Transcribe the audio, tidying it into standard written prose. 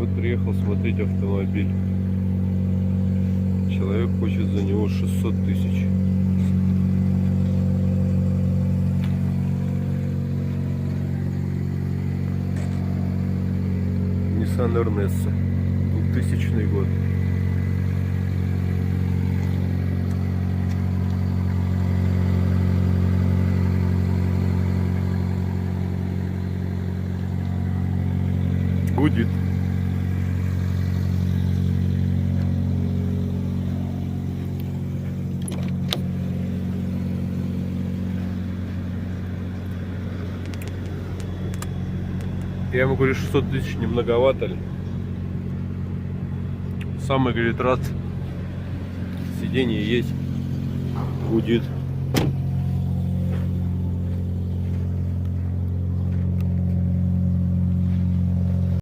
Вот приехал смотреть автомобиль. Человек хочет за него 600 тысяч. Nissan Ernessa, 2000 год. Гудит. Я ему говорю, 600 тысяч не многовато ли? Самый, говорит, рад. Сиденье есть. Гудит.